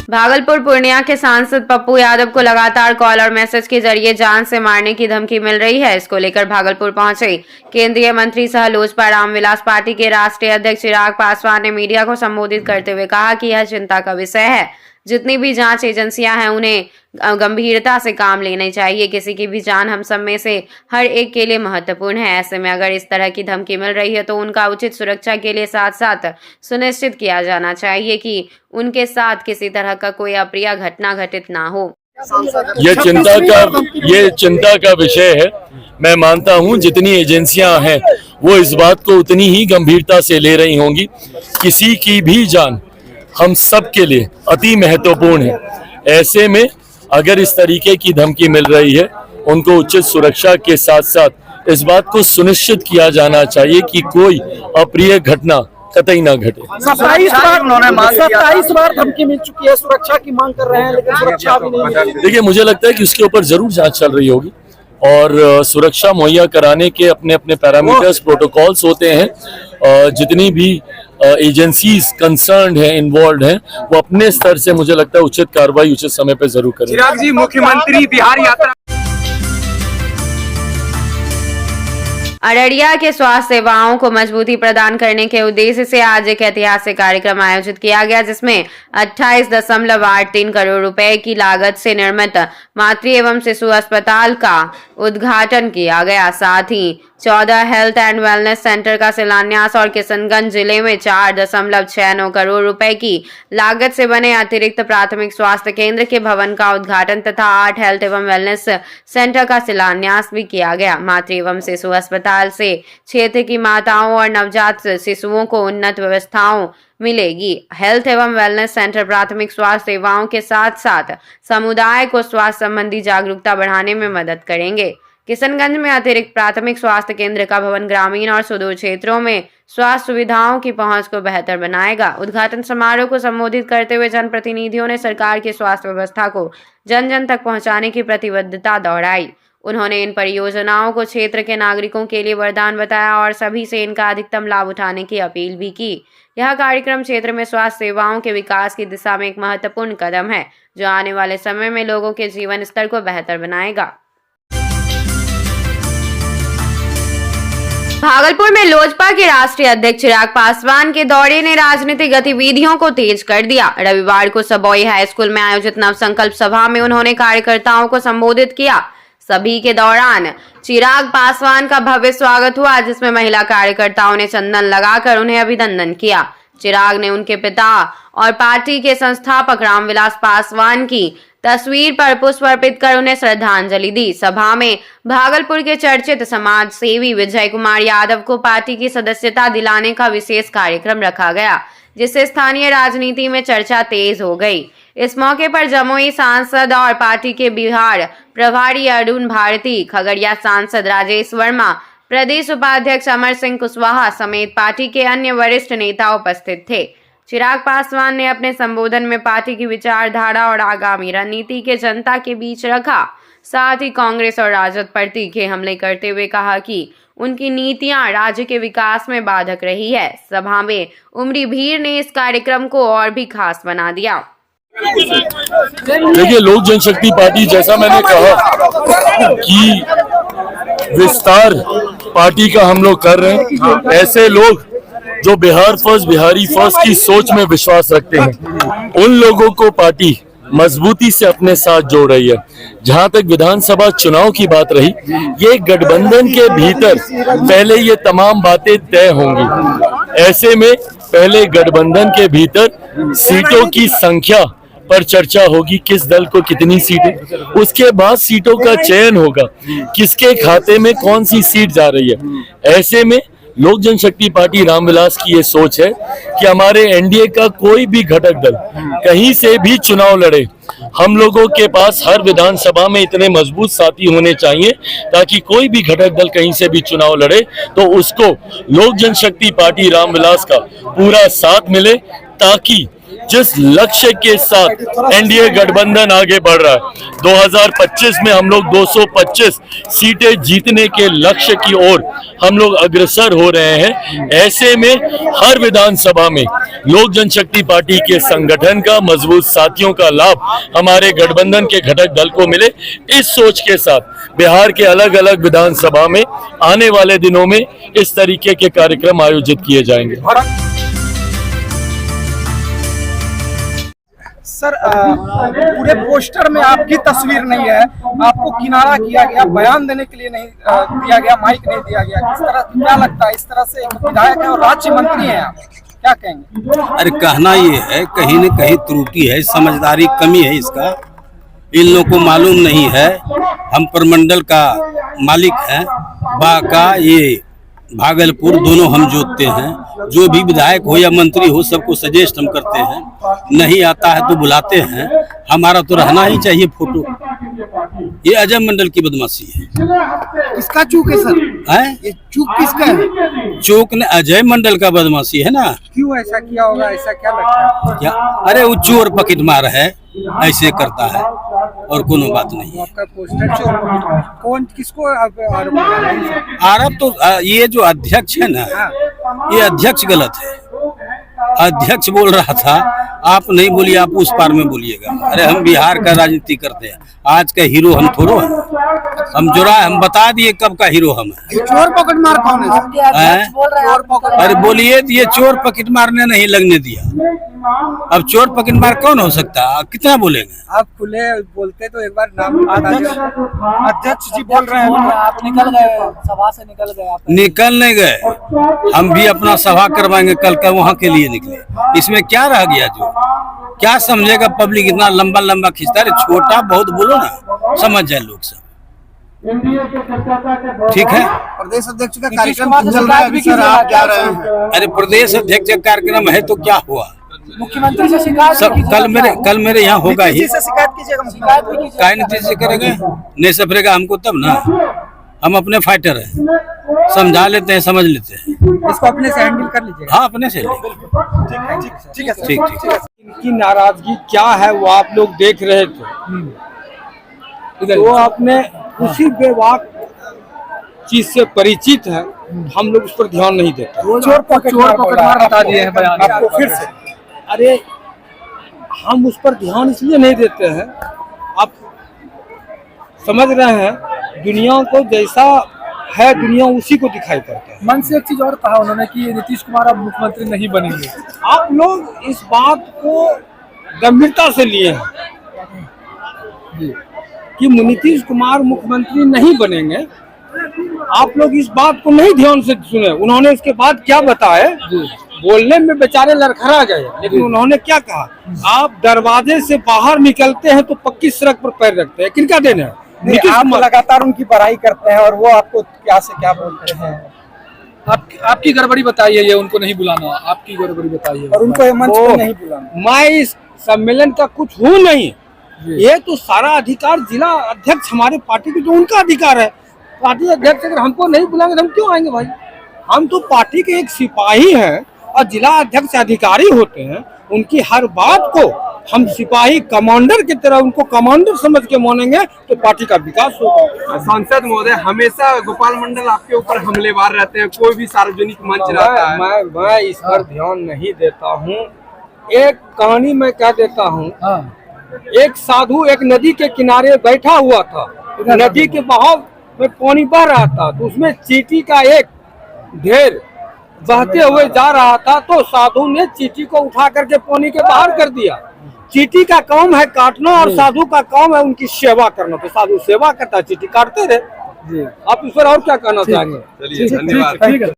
भागलपुर पूर्णिया के सांसद पप्पू यादव को लगातार कॉल और मैसेज के जरिए जान से मारने की धमकी मिल रही है। इसको लेकर भागलपुर पहुंचे केंद्रीय मंत्री सह लोजपा रामविलास पार्टी के राष्ट्रीय अध्यक्ष चिराग पासवान ने मीडिया को संबोधित करते हुए कहा कि यह चिंता का विषय है। जितनी भी जांच एजेंसियां हैं उन्हें गंभीरता से काम लेना चाहिए। किसी की भी जान हम सब में से हर एक के लिए महत्वपूर्ण है। ऐसे में अगर इस तरह की धमकी मिल रही है तो उनका उचित सुरक्षा के लिए साथ साथ सुनिश्चित किया जाना चाहिए कि उनके साथ किसी तरह का कोई अप्रिय घटना घटित ना हो। ये चिंता का विषय है। मैं मानता हूं जितनी एजेंसियां हैं वो इस बात को उतनी ही गंभीरता से ले रही होंगी। किसी की भी जान हम सब के लिए अति महत्वपूर्ण है। ऐसे में अगर इस तरीके की धमकी मिल रही है उनको उचित सुरक्षा के साथ साथ इस बात को सुनिश्चित किया जाना चाहिए कि कोई अप्रिय घटना कतई ना घटे। 27 बार धमकी मिल चुकी है, सुरक्षा की मांग कर रहे हैं लेकिन सुरक्षा भी नहीं। देखिए, मुझे लगता है कि उसके ऊपर जरूर जांच चल रही होगी और सुरक्षा मुहैया कराने के अपने अपने पैरामीटर्स प्रोटोकॉल्स होते हैं। जितनी भी एजेंसीज कंसर्न्ड हैं, इन्वॉल्व हैं, वो अपने स्तर से मुझे लगता है उचित कार्रवाई उचित समय पे जरूर करेंगे। चिराग जी, मुख्यमंत्री बिहार यात्रा अररिया के स्वास्थ्य सेवाओं को मजबूती प्रदान करने के उद्देश्य से आज एक ऐतिहासिक कार्यक्रम आयोजित किया गया, जिसमें 28.83 करोड़ रुपए की लागत से निर्मित मातृ एवं शिशु अस्पताल का उद्घाटन किया गया। साथ ही 14 हेल्थ एंड वेलनेस सेंटर का शिलान्यास और किशनगंज जिले में 4.69 करोड़ रुपए की लागत से बने अतिरिक्त प्राथमिक स्वास्थ्य केंद्र के भवन का उद्घाटन तथा 8 हेल्थ एवं वेलनेस सेंटर का शिलान्यास भी किया गया। मातृ एवं शिशु अस्पताल से क्षेत्र की माताओं और नवजात शिशुओं को उन्नत व्यवस्थाओं मिलेगी। हेल्थ एवं वेलनेस सेंटर प्राथमिक स्वास्थ्य सेवाओं के साथ साथ समुदाय को स्वास्थ्य संबंधी जागरूकता बढ़ाने में मदद करेंगे। किशनगंज में अतिरिक्त प्राथमिक स्वास्थ्य केंद्र का भवन ग्रामीण और सुदूर क्षेत्रों में स्वास्थ्य सुविधाओं की पहुंच को बेहतर बनाएगा। उद्घाटन समारोह को संबोधित करते हुए जनप्रतिनिधियों ने सरकार की स्वास्थ्य व्यवस्था को जन जन तक पहुंचाने की प्रतिबद्धता दोहराई। उन्होंने इन परियोजनाओं को क्षेत्र के नागरिकों के लिए वरदान बताया और सभी से इनका अधिकतम लाभ उठाने की अपील भी की। यह कार्यक्रम क्षेत्र में स्वास्थ्य सेवाओं के विकास की दिशा में एक महत्वपूर्ण कदम है, जो आने वाले समय में लोगों के जीवन स्तर को बेहतर बनाएगा। भागलपुर में लोजपा के राष्ट्रीय अध्यक्ष चिराग पासवान के दौरे ने राजनीतिक गतिविधियों को तेज कर दिया। रविवार को सबौई हाई स्कूल में आयोजित नवसंकल्प सभा में उन्होंने कार्यकर्ताओं को संबोधित किया। सभी के दौरान चिराग पासवान का भव्य स्वागत हुआ, जिसमें महिला कार्यकर्ताओं ने चंदन लगाकर उन्हें अभिनंदन किया। चिराग ने उनके पिता और पार्टी के संस्थापक रामविलास पासवान की तस्वीर पर पुष्प अर्पित कर उन्हें श्रद्धांजलि दी। सभा में भागलपुर के चर्चित समाज सेवी विजय कुमार यादव को पार्टी की सदस्यता दिलाने का विशेष कार्यक्रम रखा गया, जिससे स्थानीय राजनीति में चर्चा तेज हो गई। इस मौके पर जमुई सांसद और पार्टी के बिहार प्रभारी अरुण भारती, खगड़िया सांसद राजेश वर्मा, प्रदेश उपाध्यक्ष अमर सिंह कुशवाहा समेत पार्टी के अन्य वरिष्ठ नेता उपस्थित थे। चिराग पासवान ने अपने संबोधन में पार्टी की विचारधारा और आगामी रणनीति के जनता के बीच रखा। साथ ही कांग्रेस और राजद पर तीखे हमले करते हुए कहा कि उनकी नीतियां राज्य के विकास में बाधक रही है। सभा में उमड़ी भीड़ ने इस कार्यक्रम को और भी खास बना दिया। देखिए, लोक जनशक्ति पार्टी, जैसा मैंने कहा कि विस्तार पार्टी का हम लोग कर रहे हैं। ऐसे लोग जो बिहार फर्स्ट, बिहारी फर्स्ट की सोच में विश्वास रखते हैं, उन लोगों को पार्टी मजबूती से अपने साथ जोड़ रही है। जहां तक विधानसभा चुनाव की बात रही, ये गठबंधन के भीतर पहले ये तमाम बातें तय होंगी। ऐसे में पहले गठबंधन के भीतर सीटों की संख्या पर चर्चा होगी, किस दल को कितनी सीटें, उसके बाद सीटों का चयन होगा, किसके खाते में कौन सी सीट जा रही है। ऐसे में लोक जनशक्ति पार्टी रामविलास की ये सोच है कि हमारे एनडीए का कोई भी घटक दल कहीं से भी चुनाव लड़े, हम लोगों के पास हर विधानसभा में इतने मजबूत साथी होने चाहिए ताकि कोई भी घटक दल कहीं से भी चुनाव लड़े तो उसको लोक जनशक्ति पार्टी रामविलास का पूरा साथ मिले, ताकि जिस लक्ष्य के साथ एनडीए गठबंधन आगे बढ़ रहा है, 2025 में हम लोग 225 सीटें जीतने के लक्ष्य की ओर हम लोग अग्रसर हो रहे हैं। ऐसे में हर विधानसभा में लोक जनशक्ति पार्टी के संगठन का, मजबूत साथियों का लाभ हमारे गठबंधन के घटक दल को मिले, इस सोच के साथ बिहार के अलग अलग विधानसभा में आने वाले दिनों में इस तरीके के कार्यक्रम आयोजित किए जाएंगे। सर, पूरे पोस्टर में आपकी तस्वीर नहीं है, आपको किनारा किया गया, बयान देने के लिए नहीं दिया गया, माइक नहीं दिया गया। किस तरह, क्या लगता है, इस तरह से एक विधायक है और राज्य मंत्री हैं आप, क्या कहेंगे? अरे कहना ये है, कहीं न कहीं त्रुटि है, समझदारी कमी है इसका। इन लोगों को मालूम नहीं है हम प्रमंडल का मालिक हैं, बाका ये भागलपुर दोनों हम जोतते हैं। जो भी विधायक हो या मंत्री हो सबको सजेस्ट हम करते हैं, नहीं आता है तो बुलाते हैं। हमारा तो रहना ही चाहिए फोटो। ये अजय मंडल की बदमाशी है। किसका चूक है सर? ये चूक किसका है? चूक ने अजय मंडल का बदमाशी है ना। क्यों ऐसा किया होगा, ऐसा क्या लगता है? क्या? अरे वो चोर पकेट मार है, ऐसे करता है और कोनो बात नहीं। आपका पोस्टर चोर कौन, किसको आरोप तो ये जो अध्यक्ष है ना, ये अध्यक्ष गलत है। अध्यक्ष बोल रहा था, आप नहीं बोलिए, आप उस पार में बोलिएगा। अरे हम बिहार का राजनीति करते हैं, आज का हीरो हम थोड़ो हैं। हम जोरा, हम बता दिए कब का हीरो हम है। चोर पकड़ मार कौन है? अरे बोलिए, ये चोर पकेट मारने नहीं लगने दिया। अब चोर पकेट मार कौन हो सकता है? कितना बोलेंगे? आप खुले बोलते तो एक बार नाम अध्यक्ष जी बोल रहे हैं, आप निकल गए सभा से, निकल गए आप। निकल नहीं गए, हम भी अपना सभा करवाएंगे कल का, वहाँ के लिए निकले। इसमें क्या रह गया? जो क्या समझेगा पब्लिक? इतना लंबा लंबा खींचता है, छोटा बहुत बोलो ना, समझ जाए लोग सब। ठीक है। प्रदेश अध्यक्ष का कार्यक्रम चल रहा है सर, आप क्या रहे हैं? अरे प्रदेश अध्यक्ष का कार्यक्रम है तो क्या हुआ? मुख्यमंत्री से शिकायत सब कल मेरे यहाँ होगा ही। शिकायत कीजिएगा, शिकायत भी कीजिएगा। काय नीति से करेंगे? नहीं सफरेगा हमको तब ना। हम अपने फाइटर हैं, समझा लेते हैं, समझ लेते हैं। इसको अपने से हैंडल कर लीजिए। हाँ, अपने से। ठीक है, ठीक। इनकी नाराजगी क्या है वो आप लोग देख रहे थे, तो आपने उसी बेबाक चीज से परिचित है, हम लोग उस पर ध्यान नहीं देते। चोर पकड़ मार बता दिए हैं बयान आपको फिर से। अरे हम उस पर ध्यान इसलिए नहीं देते हैं, आप समझ रहे हैं, दुनिया को जैसा है दुनिया उसी को दिखाई पड़ता है। मन से एक चीज और कहा उन्होंने कि नीतीश कुमार अब मुख्यमंत्री नहीं बनेंगे। आप लोग इस बात को गंभीरता से लिए हैं कि नीतीश कुमार मुख्यमंत्री नहीं बनेंगे। आप लोग इस बात को नहीं ध्यान से सुने। उन्होंने इसके बाद क्या बताया, बोलने में बेचारे लड़खड़ा गए, लेकिन उन्होंने क्या कहा, आप दरवाजे से बाहर निकलते हैं तो पक्की सड़क पर पैर रखते हैं। किनका देना है? आप लगातार उनकी बड़ाई करते हैं और वो आपको क्या से क्या बोलते हैं। आपकी गड़बड़ी बताइए, ये उनको नहीं बुलाना, आपकी गड़बड़ी बताइए। और उनको मंच पे नहीं बुलाना। मैं इस सम्मेलन का कुछ हूँ नहीं, ये तो सारा अधिकार जिला अध्यक्ष हमारे पार्टी की, जो उनका अधिकार है। पार्टी अध्यक्ष अगर हमको नहीं बुलाएंगे तो हम क्यों आएंगे भाई? हम तो पार्टी के एक सिपाही हैं और जिला अध्यक्ष अधिकारी होते हैं। उनकी हर बात को हम सिपाही कमांडर की तरह उनको कमांडर समझ के मानेंगे तो पार्टी का विकास होगा। सांसद महोदय, हमेशा गोपाल मंडल आपके ऊपर हमलेवार रहते हैं, कोई भी सार्वजनिक मंच रहता है। मैं इस पर ध्यान नहीं देता हूँ। एक कहानी मैं कह देता हूँ। एक साधु एक नदी के किनारे बैठा हुआ था, नदी के बहाव में पानी बह रहा था, तो उसमें चींटी का एक ढेर बहते हुए जा रहा था, तो साधु ने चींटी को उठा करके पानी के बाहर कर दिया। चींटी का काम है काटना और साधु का काम है उनकी सेवा करना, तो साधु सेवा करता, चींटी काटते रहे। आप इस पर और क्या कहना चाहेंगे? चलिए, धन्यवाद।